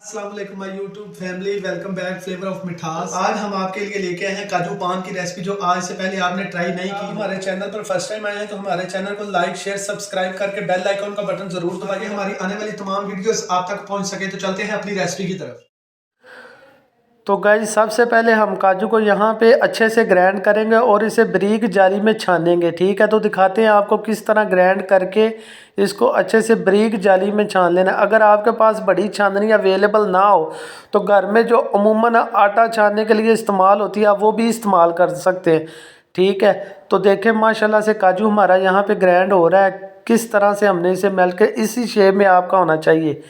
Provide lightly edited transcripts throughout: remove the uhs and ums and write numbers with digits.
अस्सलाम वालेकुम my YouTube family, welcome back flavour of मिठास। आज हम आपके लिए लेके आए हैं काजू पान की रेसिपी जो आज से पहले आपने ट्राई नहीं की। हमारे चैनल पर फर्स्ट टाइम आए हैं तो हमारे चैनल को लाइक शेयर सब्सक्राइब करके बेल आइकॉन का बटन जरूर दबाइए, हमारी आने वाली तमाम वीडियोस आप तक पहुंच सके। तो चलते हैं अपनी रेसिपी की तरफ। तो गाइस सबसे पहले हम काजू को यहाँ पे अच्छे से ग्राइंड करेंगे और इसे बारीक जाली में छानेंगे। ठीक है, तो दिखाते हैं आपको किस तरह ग्राइंड करके इसको अच्छे से बारीक जाली में छान लेना। अगर आपके पास बड़ी छाननी अवेलेबल ना हो तो घर में जो अमूमन आटा छानने के लिए इस्तेमाल होती है आप वो भी इस्तेमाल कर सकते हैं। ठीक है, तो देखें माशाल्लाह से काजू हमारा यहाँ पे ग्राइंड हो रहा है। किस तरह से हमने इसे मेल्ट कर इसी शेप में आपका होना चाहिए।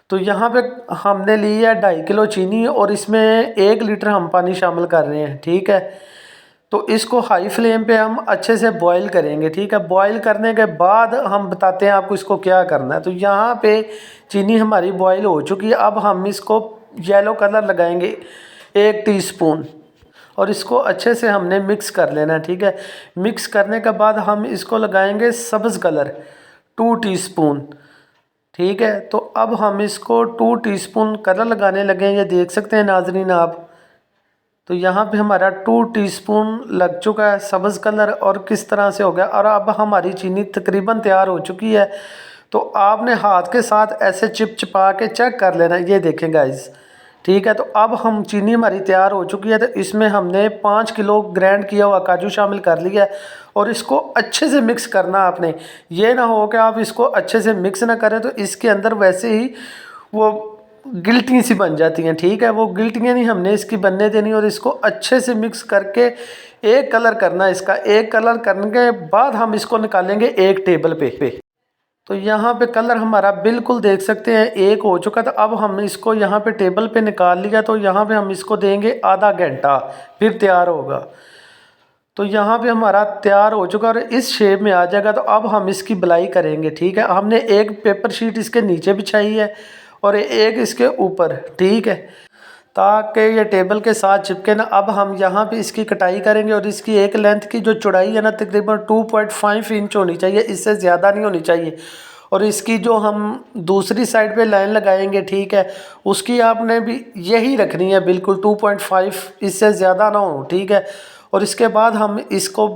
तो यहाँ पे हमने ली है 2.5 किलो चीनी और इसमें 1 लीटर हम पानी शामिल कर रहे हैं। ठीक है, तो इसको हाई फ्लेम पे हम अच्छे से बॉईल करेंगे। ठीक है, बॉईल करने के बाद हम बताते हैं आपको इसको क्या करना है। तो यहाँ पे चीनी हमारी बॉईल हो चुकी है। अब हम इसको येलो कलर लगाएंगे 1 टीस्पून और इसको अच्छे से हमने मिक्स कर लेना है। ठीक है, मिक्स करने के बाद हम इसको लगाएंगे सब्ज़ कलर 2 टीस्पून। ठीक है, तो अब हम इसको 2 टीस्पून कलर लगाने लगे। ये देख सकते हैं नाजरीन आप। तो यहाँ पे हमारा 2 टीस्पून लग चुका है सब्ज़ कलर और किस तरह से हो गया। और अब हमारी चीनी तकरीबन तैयार हो चुकी है। तो आपने हाथ के साथ ऐसे चिपचिपा के चेक कर लेना। ये देखें गाइस। ठीक है, तो अब हम चीनी हमारी तैयार हो चुकी है। तो इसमें हमने 5 किलो ग्राइंड किया हुआ काजू शामिल कर लिया है और इसको अच्छे से मिक्स करना आपने। ये ना हो कि आप इसको अच्छे से मिक्स ना करें तो इसके अंदर वैसे ही वो गिल्टी सी बन जाती हैं। ठीक है, वो गिल्टियाँ नहीं हमने इसकी बनने देनी और इसको अच्छे से मिक्स करके एक कलर करना इसका। एक कलर करने के बाद हम इसको निकालेंगे एक टेबल पे। तो यहाँ पे कलर हमारा बिल्कुल देख सकते हैं एक हो चुका। तो अब हम इसको यहाँ पे टेबल पे निकाल लिया। तो यहाँ पे हम इसको देंगे आधा घंटा, फिर तैयार होगा। तो यहाँ पे हमारा तैयार हो चुका और इस शेप में आ जाएगा। तो अब हम इसकी बुलाई करेंगे। ठीक है, हमने एक पेपर शीट इसके नीचे बिछाई है और एक इसके ऊपर। ठीक है, ताकि ये टेबल के साथ चिपके ना। अब हम यहाँ पे इसकी कटाई करेंगे और इसकी एक लेंथ की जो चौड़ाई है ना तकरीबन 2.5 इंच होनी चाहिए, इससे ज़्यादा नहीं होनी चाहिए। और इसकी जो हम दूसरी साइड पे लाइन लगाएंगे, ठीक है, उसकी आपने भी यही रखनी है बिल्कुल 2.5, इससे ज़्यादा ना हो। ठीक है, और इसके बाद हम इसको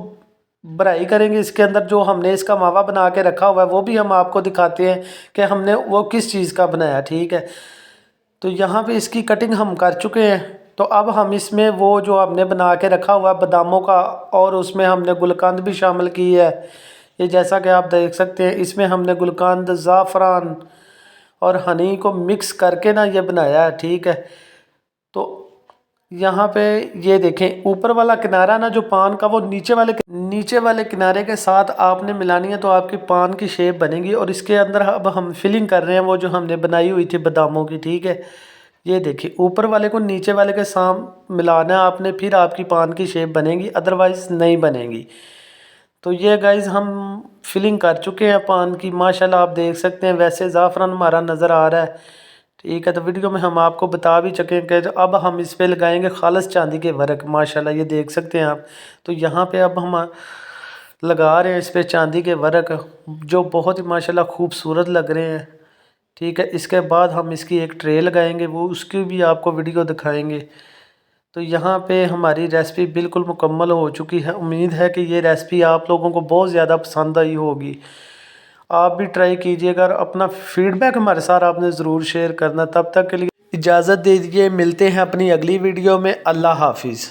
भराई करेंगे। इसके अंदर जो हमने इसका मावा बना के रखा हुआ है वो भी हम आपको दिखाते हैं कि हमने वो किस चीज़ का बनाया। ठीक है, तो यहाँ पे इसकी कटिंग हम कर चुके हैं। तो अब हम इसमें वो जो हमने बना के रखा हुआ है बादामों का और उसमें हमने गुलकंद भी शामिल की है। ये जैसा कि आप देख सकते हैं इसमें हमने गुलकंद, ज़ाफ़रान और हनी को मिक्स करके ना ये बनाया है। ठीक है, तो यहाँ पे ये देखें ऊपर वाला किनारा ना जो पान का वो नीचे वाले किनारे के साथ आपने मिलानी है तो आपकी पान की शेप बनेगी। और इसके अंदर अब हम फिलिंग कर रहे हैं वो जो हमने बनाई हुई थी बादामों की। ठीक है, ये देखिए ऊपर वाले को नीचे वाले के साथ मिलाना है आपने, फिर आपकी पान की शेप बनेगी, अदरवाइज़ नहीं बनेगी। तो ये गाइज़ हम फिलिंग कर चुके हैं पान की। माशाल्लाह आप देख सकते हैं वैसे ज़ाफ़रान हमारा नज़र आ रहा है। ठीक है, तो वीडियो में हम आपको बता भी चुके कि अब हम इस पे लगाएंगे खालिस चांदी के वर्क। माशाल्लाह ये देख सकते हैं आप। तो यहाँ पे अब हम लगा रहे हैं इस पे चांदी के वर्क जो बहुत ही माशाल्लाह खूबसूरत लग रहे हैं। ठीक है, इसके बाद हम इसकी एक ट्रे लगाएंगे, वो उसकी भी आपको वीडियो दिखाएंगे। तो यहाँ पे हमारी रेसिपी बिल्कुल मुकम्मल हो चुकी है। उम्मीद है कि ये रेसिपी आप लोगों को बहुत ज़्यादा पसंद आई होगी। आप भी ट्राई कीजिएगा और अपना फीडबैक हमारे साथ आपने ज़रूर शेयर करना। तब तक के लिए इजाज़त दे दीजिए, मिलते हैं अपनी अगली वीडियो में। अल्लाह हाफिज़।